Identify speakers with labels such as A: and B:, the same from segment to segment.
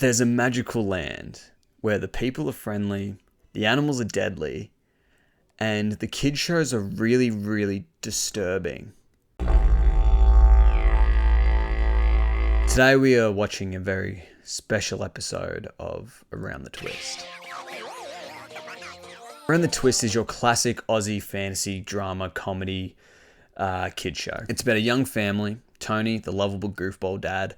A: There's a magical land where the people are friendly, the animals are deadly, and the kid shows are really, really disturbing. Today we are watching a very special episode of Around the Twist. Around the Twist is your classic Aussie fantasy drama comedy kid show. It's about a young family. Tony, the lovable goofball dad.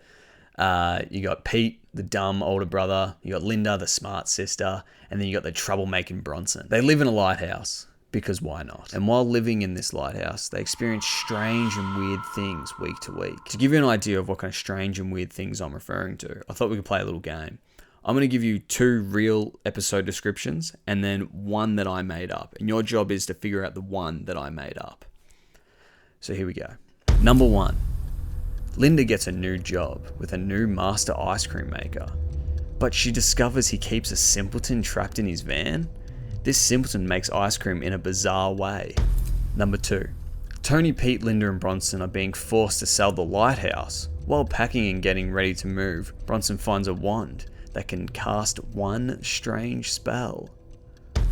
A: You got Pete, the dumb older brother. You got Linda, the smart sister. And then you got the troublemaking Bronson. They live in a lighthouse, because why not? And while living in this lighthouse, they experience strange and weird things week to week. To give you an idea of what kind of strange and weird things I'm referring to, I thought we could play a little game. I'm going to give you 2 real episode descriptions and then one that I made up. And your job is to figure out the one that I made up. So here we go. Number 1. Linda gets a new job with a new master ice cream maker. But she discovers he keeps a simpleton trapped in his van. This simpleton makes ice cream in a bizarre way. Number 2. Tony, Pete, Linda and Bronson are being forced to sell the lighthouse. While packing and getting ready to move, Bronson finds a wand that can cast one strange spell.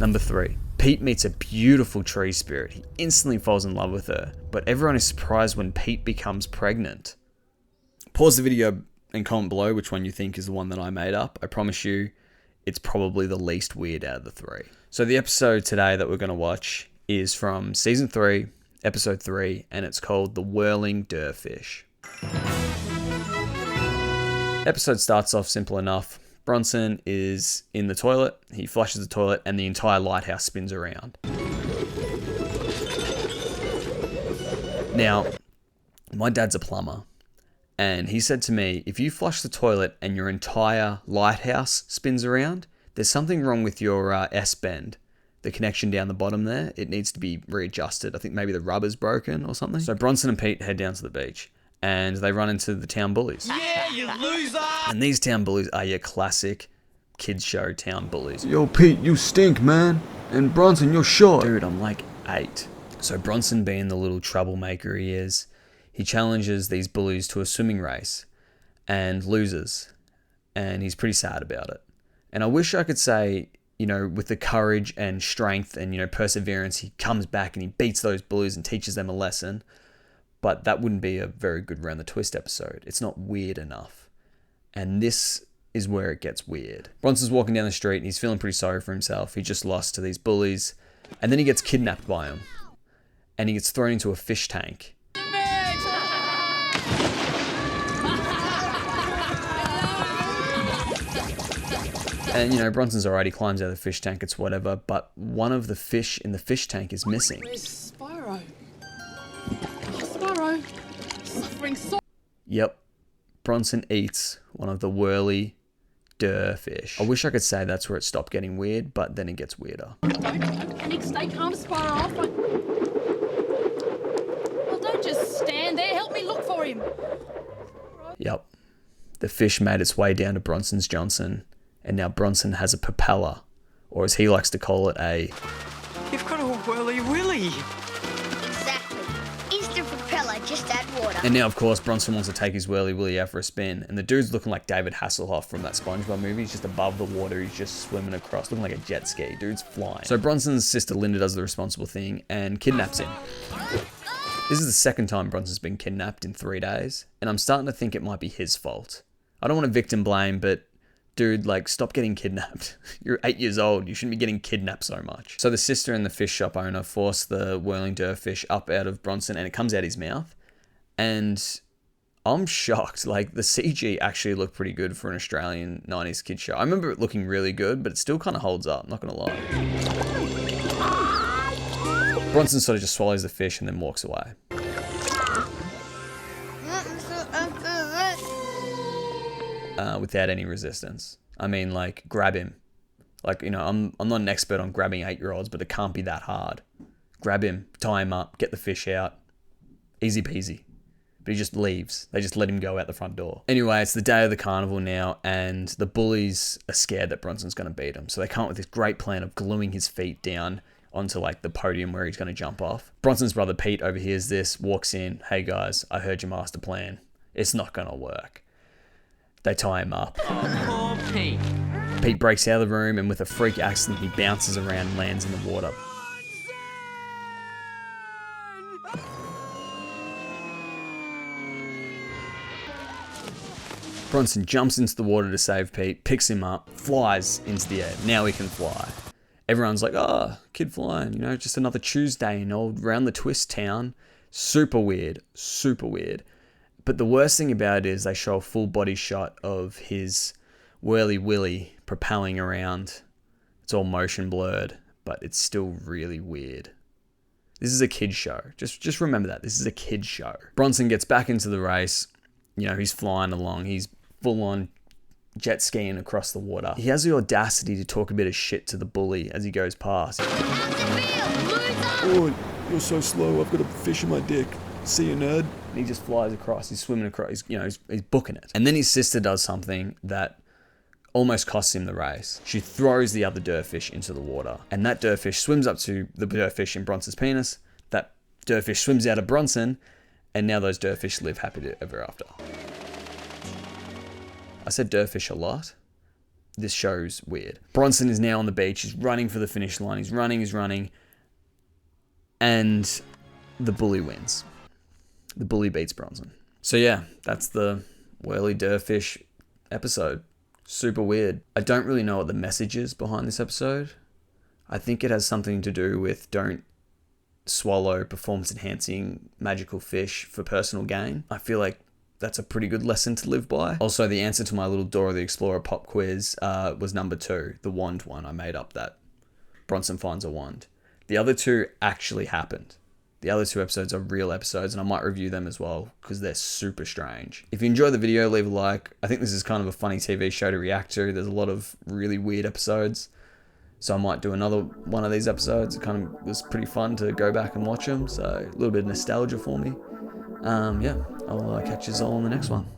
A: Number 3. Pete meets a beautiful tree spirit. He instantly falls in love with her, but everyone is surprised when Pete becomes pregnant. Pause the video and comment below which one you think is the one that I made up. I promise you, it's probably the least weird out of the 3. So the episode today that we're going to watch is from Season 3, Episode 3, and it's called The Whirling Derfish. Episode starts off simple enough. Bronson is in the toilet, he flushes the toilet, and the entire lighthouse spins around. Now, my dad's a plumber, and he said to me, if you flush the toilet and your entire lighthouse spins around, there's something wrong with your S-bend. The connection down the bottom there, it needs to be readjusted. I think maybe the rubber's broken or something. So Bronson and Pete head down to the beach and they run into the town bullies.
B: Yeah, you loser!
A: And these town bullies are your classic kids show town bullies.
C: Yo, Pete, you stink, man. And Bronson, you're short.
A: Dude, I'm like 8. So Bronson, being the little troublemaker he is, he challenges these bullies to a swimming race and loses. And he's pretty sad about it. And I wish I could say, you know, with the courage and strength and, you know, perseverance, he comes back and he beats those bullies and teaches them a lesson. But that wouldn't be a very good Round the Twist episode. It's not weird enough. And this is where it gets weird. Bronson's walking down the street and he's feeling pretty sorry for himself. He just lost to these bullies. And then he gets kidnapped by them. And he gets thrown into a fish tank. And, you know, Bronson's alright, he climbs out of the fish tank, it's whatever, but one of the fish in the fish tank is missing.
B: Where's Spyro? Spyro! Suffering so...
A: Yep. Bronson eats one of the Whirling Derfish. I wish I could say that's where it stopped getting weird, but then it gets weirder.
B: Don't panic, stay calm, Spyro. Well, don't just stand there, help me look for him.
A: Yep. The fish made its way down to Bronson's Johnson. And now Bronson has a propeller, or as he likes to call it, a...
D: You've got a whirly willy.
E: Exactly. Instant propeller, just add water.
A: And now, of course, Bronson wants to take his whirly willy out for a spin. And the dude's looking like David Hasselhoff from that SpongeBob movie. He's just above the water. He's just swimming across, looking like a jet ski. Dude's flying. So Bronson's sister Linda does the responsible thing and kidnaps him. This is the second time Bronson's been kidnapped in 3 days. And I'm starting to think it might be his fault. I don't want to victim blame, but... dude, like, stop getting kidnapped. You're 8 years old. You shouldn't be getting kidnapped so much. So the sister and the fish shop owner force the Whirling Derfish up out of Bronson and it comes out his mouth. And I'm shocked. Like, the CG actually looked pretty good for an Australian 90s kid show. I remember it looking really good, but it still kind of holds up, not going to lie. Bronson sort of just swallows the fish and then walks away. Without any resistance. I mean, like, grab him. Like, you know, I'm not an expert on grabbing 8-year-olds, but it can't be that hard. Grab him, tie him up, get the fish out. Easy peasy. But he just leaves. They just let him go out the front door. Anyway, it's the day of the carnival now, and the bullies are scared that Bronson's going to beat him. So they come up with this great plan of gluing his feet down onto, like, the podium where he's going to jump off. Bronson's brother Pete overhears this, walks in. Hey, guys, I heard your master plan. It's not going to work. They tie him up.
D: Oh, poor Pete.
A: Pete breaks out of the room and with a freak accident he bounces around and lands in the water. Bronson jumps into the water to save Pete, picks him up, flies into the air. Now he can fly. Everyone's like, oh, kid flying, you know, just another Tuesday in old round the twist town. Super weird, super weird. But the worst thing about it is they show a full body shot of his whirly willy propelling around. It's all motion blurred, but it's still really weird. This is a kid's show. Just remember that. This is a kid's show. Bronson gets back into the race. You know, he's flying along. He's full on jet skiing across the water. He has the audacity to talk a bit of shit to the bully as he goes past.
C: Oh, you're so slow. I've got a fish in my dick. See you, nerd.
A: And he just flies across. He's swimming across. He's booking it. And then his sister does something that almost costs him the race. She throws the other derfish into the water. And that derfish swims up to the derfish in Bronson's penis. That derfish swims out of Bronson. And now those derfish live happy ever after. I said derfish a lot. This show's weird. Bronson is now on the beach. He's running for the finish line. He's running. And the bully wins. The bully beats Bronson. So yeah, that's the Whirling Derfish episode. Super weird. I don't really know what the message is behind this episode. I think it has something to do with don't swallow performance-enhancing magical fish for personal gain. I feel like that's a pretty good lesson to live by. Also, the answer to my little Dora the Explorer pop quiz was number 2, the wand one. I made up that. Bronson finds a wand. The other 2 actually happened. The other 2 episodes are real episodes, and I might review them as well because they're super strange. If you enjoy the video, leave a like. I think this is kind of a funny TV show to react to. There's a lot of really weird episodes. So I might do another one of these episodes. It kind of was pretty fun to go back and watch them. So a little bit of nostalgia for me. Yeah, I'll catch you all in the next one.